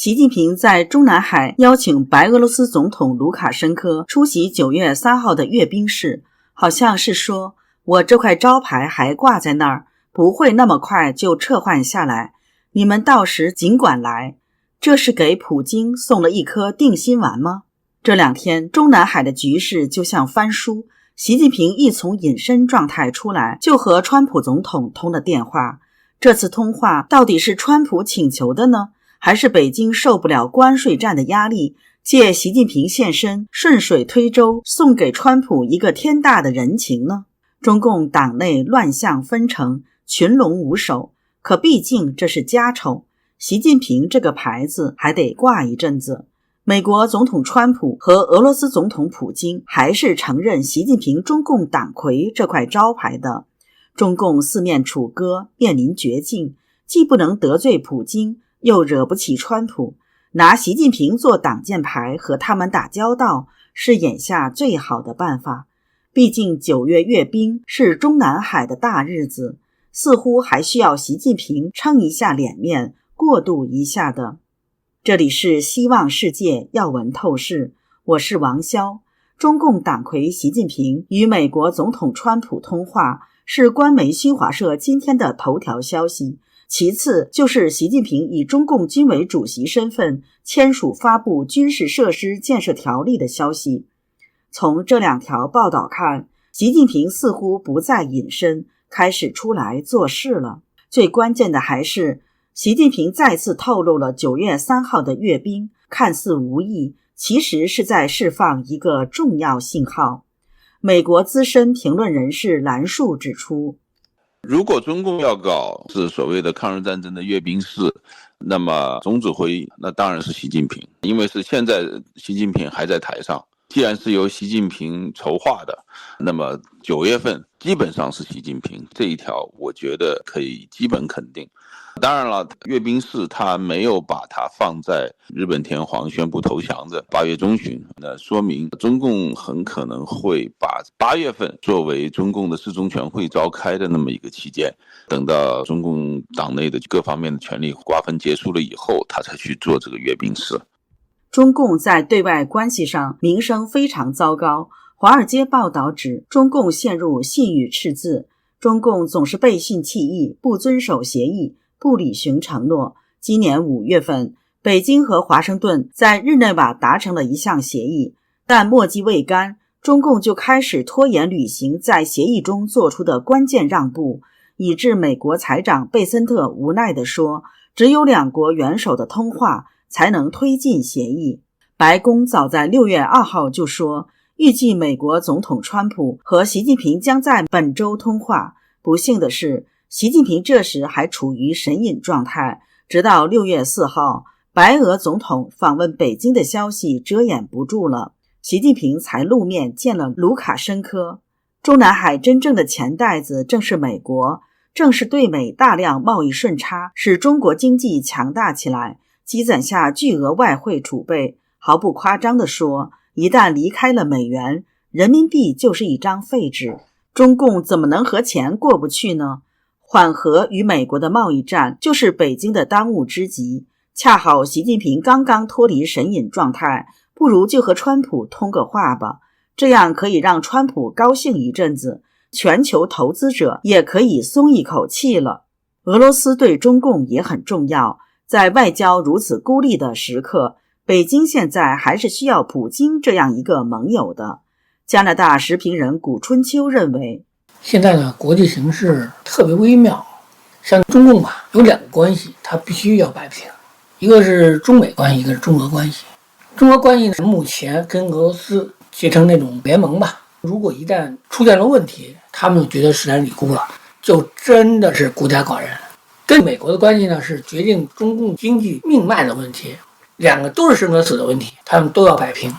习近平在中南海邀请白俄罗斯总统卢卡申科出席9月3号的阅兵式，好像是说，我这块招牌还挂在那儿，不会那么快就撤换下来，你们到时尽管来。这是给普京送了一颗定心丸吗？这2天中南海的局势就像翻书，习近平一从隐身状态出来，就和川普总统通了电话。这次通话到底是川普请求的呢，还是北京受不了关税战的压力，借习近平现身顺水推舟，送给川普一个天大的人情呢？中共党内乱象纷呈，群龙无首，可毕竟这是家丑，习近平这个牌子还得挂一阵子。美国总统川普和俄罗斯总统普京还是承认习近平中共党魁这块招牌的。中共四面楚歌，面临绝境，既不能得罪普京，又惹不起川普，拿习近平做挡箭牌和他们打交道，是眼下最好的办法。毕竟9月阅兵是中南海的大日子，似乎还需要习近平撑一下脸面，过渡一下的。这里是希望世界要闻透视，我是王潇。中共党魁习近平与美国总统川普通话，是官媒新华社今天的头条消息。其次就是习近平以中共军委主席身份签署发布军事设施建设条例的消息。从这2条报道看，习近平似乎不再隐身，开始出来做事了。最关键的还是习近平再次透露了9月3号的阅兵，看似无意，其实是在释放一个重要信号。美国资深评论人士兰树指出，如果中共要搞是所谓的抗日战争的阅兵式，那么总指挥那当然是习近平，因为是现在习近平还在台上，既然是由习近平筹划的，那么9月份基本上是习近平，这一条我觉得可以基本肯定。当然了，阅兵式他没有把它放在日本天皇宣布投降的8月中旬，那说明中共很可能会把8月份作为中共的四中全会召开的那么一个期间，等到中共党内的各方面的权力瓜分结束了以后，他才去做这个阅兵式。中共在对外关系上名声非常糟糕，华尔街报道指中共陷入信誉赤字，中共总是背信弃义，不遵守协议，不履行承诺。今年5月份，北京和华盛顿在日内瓦达成了一项协议，但墨迹未干，中共就开始拖延履行在协议中做出的关键让步，以致美国财长贝森特无奈地说，只有2国元首的通话才能推进协议。白宫早在6月2号就说，预计美国总统川普和习近平将在本周通话。不幸的是，习近平这时还处于神隐状态，直到6月4号，白俄总统访问北京的消息遮掩不住了，习近平才露面见了卢卡申科。中南海真正的钱袋子正是美国，正是对美大量贸易顺差，使中国经济强大起来，积攒下巨额外汇储备。毫不夸张地说，一旦离开了美元，人民币就是一张废纸。中共怎么能和钱过不去呢？缓和与美国的贸易战就是北京的当务之急。恰好习近平刚刚脱离神隐状态，不如就和川普通个话吧，这样可以让川普高兴一阵子，全球投资者也可以松一口气了。俄罗斯对中共也很重要，在外交如此孤立的时刻，北京现在还是需要普京这样一个盟友的。加拿大时评人谷春秋认为，现在呢，国际形势特别微妙，像中共吧，有2个关系，它必须要摆平，一个是中美关系，一个是中俄关系。中俄关系呢，目前跟俄罗斯结成那种联盟吧，如果一旦出现了问题，他们就觉得势难力孤了，就真的是孤家寡人。跟美国的关系呢，是决定中共经济命脉的问题，2个都是生和死的问题，他们都要摆平。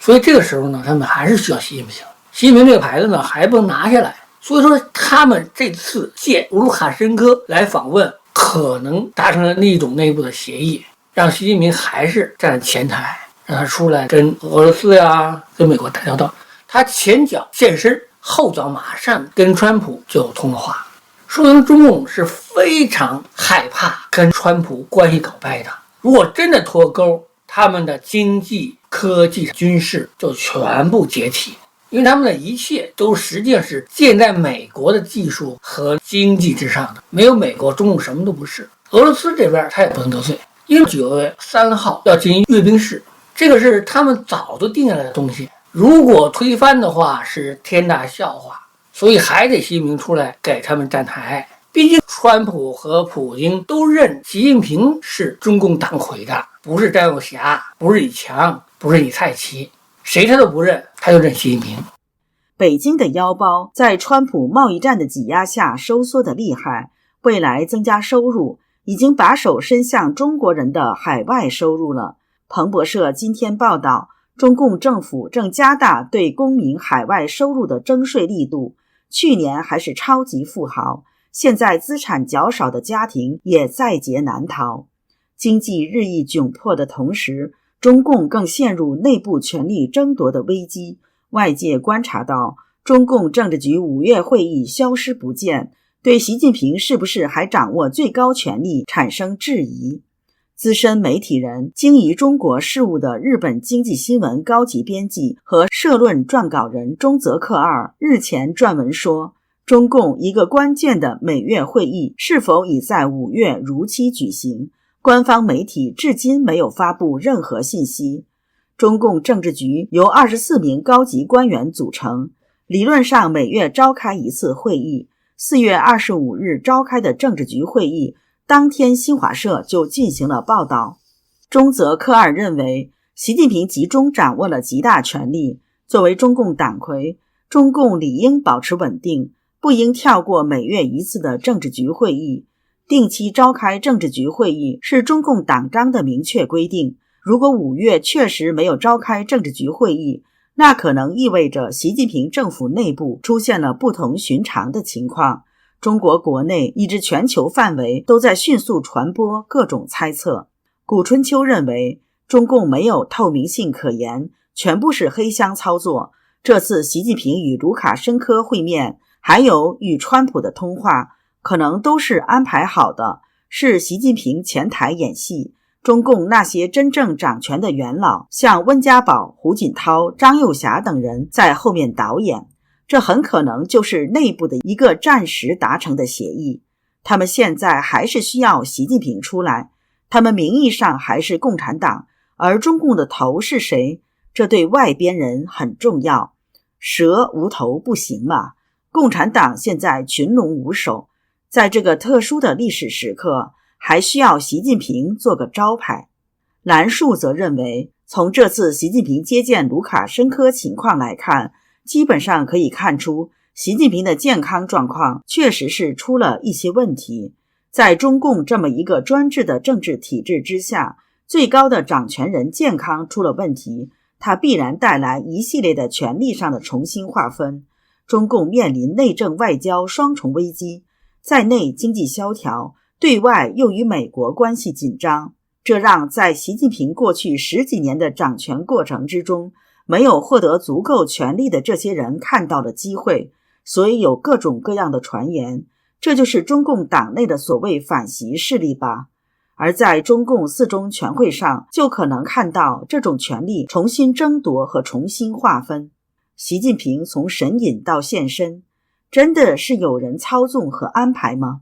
所以这个时候呢，他们还是需要习近平。习近平这个牌子呢，还不能拿下来。所以说，他们这次借卢卡申科来访问，可能达成了那种内部的协议，让习近平还是站在前台，让他出来跟俄罗斯呀、跟美国打交道。他前脚现身，后脚马上跟川普就通了话，说明中共是非常害怕跟川普关系搞掰的。如果真的脱钩，他们的经济、科技、军事就全部解体，因为他们的一切都实际上是建在美国的技术和经济之上的，没有美国，中共什么都不是。俄罗斯这边他也不能得罪，因为9月3号要进行阅兵式，这个是他们早就定下来的东西，如果推翻的话是天大笑话，所以还得习近平出来给他们站台。毕竟川普和普京都认习近平是中共党魁的，不是张又侠，不是李强，不是李蔡奇，谁他都不认，他就认习近平。北京的腰包在川普贸易战的挤压下收缩得厉害，未来增加收入已经把手伸向中国人的海外收入了。彭博社今天报道，中共政府正加大对公民海外收入的征税力度，去年还是超级富豪，现在资产较少的家庭也在劫难逃。经济日益窘迫的同时，中共更陷入内部权力争夺的危机。外界观察到，中共政治局5月会议消失不见，对习近平是不是还掌握最高权力产生质疑。资深媒体人、经营中国事务的日本经济新闻高级编辑和社论撰稿人中泽克二日前撰文说，中共一个关键的美越会议是否已在5月如期举行，官方媒体至今没有发布任何信息。中共政治局由24名高级官员组成，理论上每月召开一次会议。4月25日召开的政治局会议当天，新华社就进行了报道。中泽克二认为，习近平集中掌握了极大权力，作为中共党魁，中共理应保持稳定，不应跳过每月一次的政治局会议。定期召开政治局会议是中共党章的明确规定，如果5月确实没有召开政治局会议，那可能意味着习近平政府内部出现了不同寻常的情况。中国国内以至全球范围都在迅速传播各种猜测。谷春秋认为，中共没有透明性可言，全部是黑箱操作。这次习近平与卢卡申科会面，还有与川普的通话，可能都是安排好的，是习近平前台演戏。中共那些真正掌权的元老，像温家宝、胡锦涛、张又侠等人在后面导演，这很可能就是内部的一个暂时达成的协议。他们现在还是需要习近平出来，他们名义上还是共产党，而中共的头是谁，这对外边人很重要。蛇无头不行嘛，共产党现在群龙无首，在这个特殊的历史时刻，还需要习近平做个招牌。兰树则认为，从这次习近平接见卢卡申科情况来看，基本上可以看出习近平的健康状况确实是出了一些问题。在中共这么一个专制的政治体制之下，最高的掌权人健康出了问题，它必然带来一系列的权力上的重新划分。中共面临内政外交双重危机，在内经济萧条，对外又与美国关系紧张，这让在习近平过去10几年的掌权过程之中，没有获得足够权力的这些人看到了机会，所以有各种各样的传言，这就是中共党内的所谓反习势力吧。而在中共4中全会上，就可能看到这种权力重新争夺和重新划分。习近平从神隐到现身，真的是有人操纵和安排吗？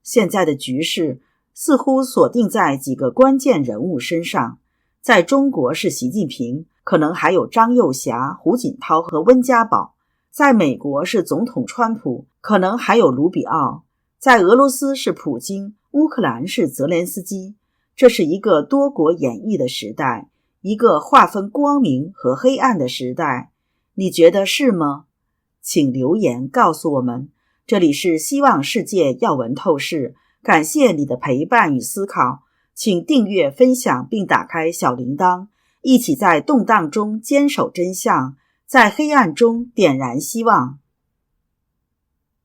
现在的局势似乎锁定在几个关键人物身上，在中国是习近平，可能还有张又侠、胡锦涛和温家宝；在美国是总统川普，可能还有卢比奥；在俄罗斯是普京，乌克兰是泽连斯基。这是一个多国演绎的时代，一个划分光明和黑暗的时代。你觉得是吗？请留言告诉我们。这里是希望世界要闻透视，感谢你的陪伴与思考，请订阅、分享并打开小铃铛，一起在动荡中坚守真相，在黑暗中点燃希望。